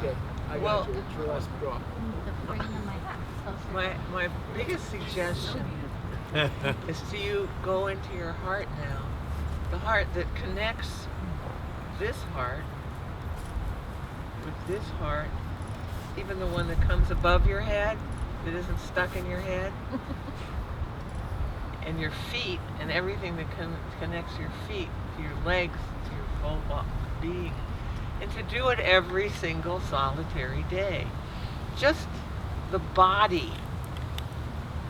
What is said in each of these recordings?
Okay, I Well, got you. It's your last draw. my biggest suggestion is to you go into your heart now. The heart that connects this heart with this heart, even the one that comes above your head, that isn't stuck in your head, and your feet, and everything that connects your feet to your legs, to your whole being, and to do it every single solitary day. Just the body,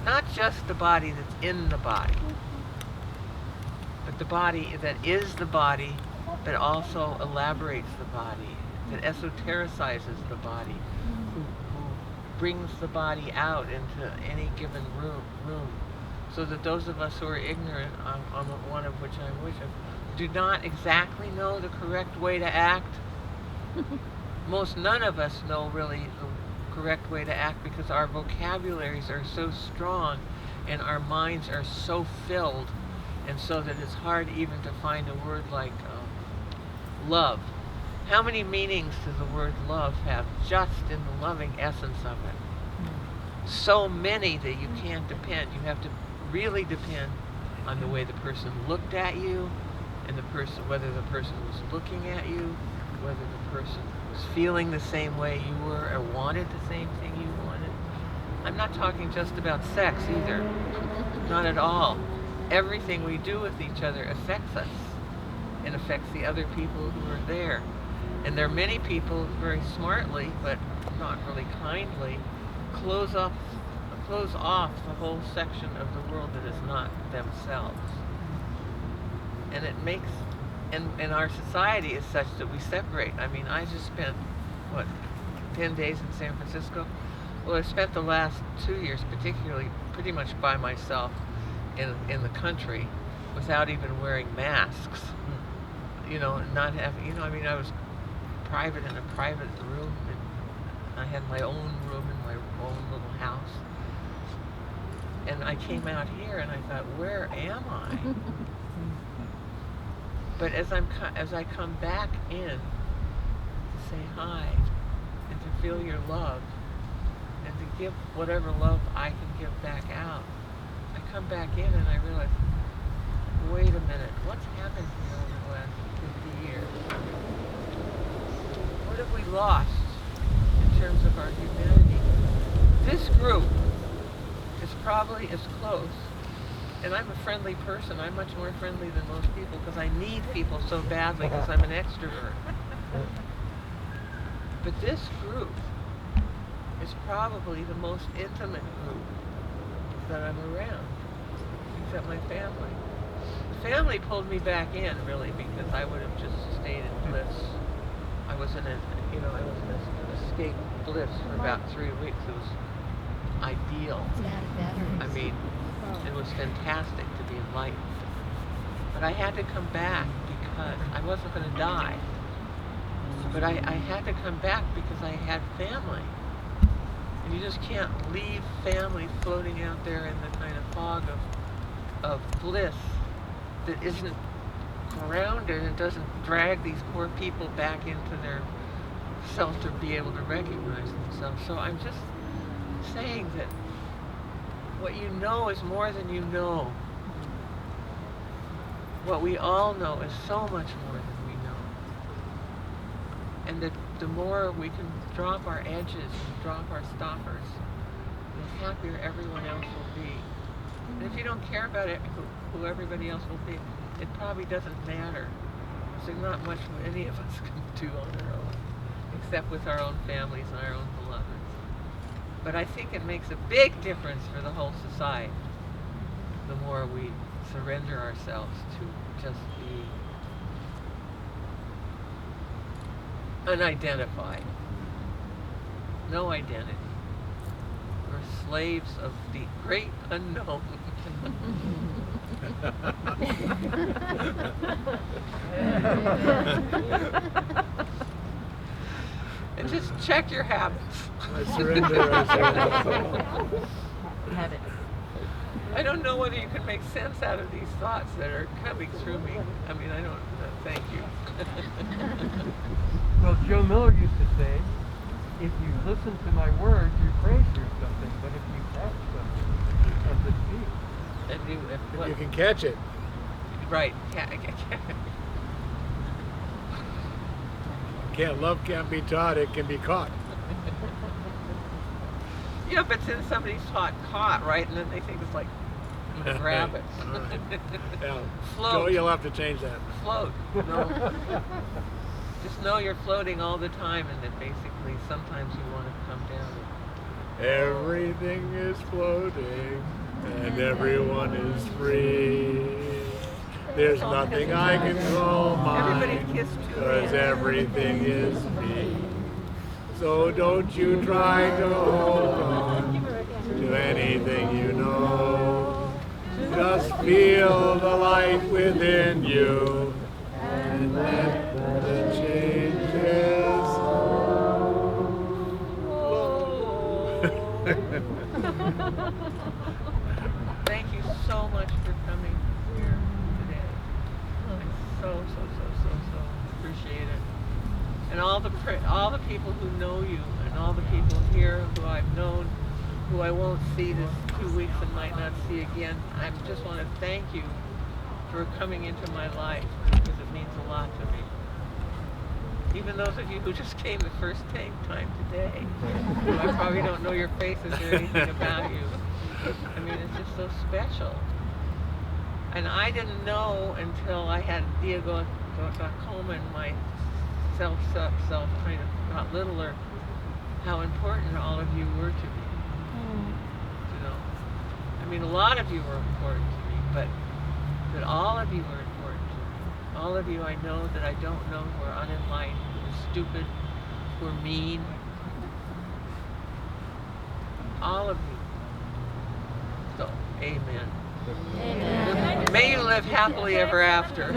not just the body that's in the body, but the body that is the body, that also elaborates the body, that esotericizes the body, who brings the body out into any given room, so that those of us who are ignorant, on one of which I wish of, do not exactly know the correct way to act. Most none of us know really the correct way to act, because our vocabularies are so strong and our minds are so filled, and so that it's hard even to find a word like love. How many meanings does the word love have just in the loving essence of it? So many that you can't depend. You have to really depend on the way the person looked at you, and whether the person was looking at you, whether the person was feeling the same way you were or wanted the same thing you wanted. I'm not talking just about sex either. Not at all. Everything we do with each other affects us and affects the other people who are there. And there are many people who very smartly, but not really kindly, close off the whole section of the world that is not themselves. And it makes, and our society is such that we separate. I mean, I just spent, 10 days in San Francisco? Well, I spent the last 2 years particularly pretty much by myself in the country, without even wearing masks. Not having, I mean, I was private in a private room, and I had my own room in my own little house. And I came out here and I thought, where am I? But as I come back in to say hi and to feel your love and to give whatever love I can give back out, I come back in and I realize, wait a minute, what's happened here over the last 50 years? What have we lost in terms of our humanity? This group is probably as close, and I'm a friendly person. I'm much more friendly than most people because I need people so badly because I'm an extrovert. But this group is probably the most intimate group that I'm around, except my family. The family pulled me back in, really, because I would have just stayed in bliss. I was in escape bliss for about 3 weeks. It was ideal. I mean, it was fantastic to be enlightened. But I had to come back because I wasn't going to die. But I had to come back because I had family. And you just can't leave family floating out there in the kind of fog of bliss that isn't grounded and doesn't drag these poor people back into their self to be able to recognize themselves. So I'm just saying that what you know is more than you know. What we all know is so much more than we know. And that the more we can drop our edges and drop our stoppers, the happier everyone else will be. And if you don't care about it, who everybody else will be, it probably doesn't matter. There's not much any of us can do on our own, except with our own families and our own beloveds. But I think it makes a big difference for the whole society, the more we surrender ourselves to just be unidentified. No identity. We're slaves of the great unknown. And just check your habits. I surrender. Have it. I don't know whether you can make sense out of these thoughts that are coming through me. I mean, I don't. Thank you. Well, Joe Miller used to say, if you listen to my words, you pray through something. But if you catch something of the speech, And you, If you can catch it. right. Love can't be taught, it can be caught. Yeah, but then somebody's caught, right? And then they think it's like, I'm gonna grab it. All right. Yeah. Float. Joe, you'll have to change that. Float. No. Just know you're floating all the time, and that basically sometimes you want to come down. Everything is floating and everyone is free. There's nothing I can call Everybody mine, kiss two 'cause hands. everything is me. So don't you try to hold on to anything you know. Just feel the light within you and let the changes Thank you so much for coming here today. I so appreciate it. And all the people who know you, and all the people here who I've known, who I won't see this 2 weeks and might not see again. I just want to thank you for coming into my life, because it means a lot to me. Even those of you who just came the first time today, who I probably don't know your faces or anything about you. I mean, it's just so special. And I didn't know until I had Diego glaucoma and my self kind of got littler, how important all of you were to me. You know, I mean, a lot of you were important to me, but all of you were important to me. All of you I know that I don't know who are unenlightened, who are stupid, who are mean. All of you. So, amen. Amen. May you live happily ever after.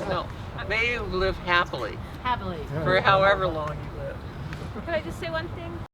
No, may you live happily Happily. for however long you live. Could I just say one thing?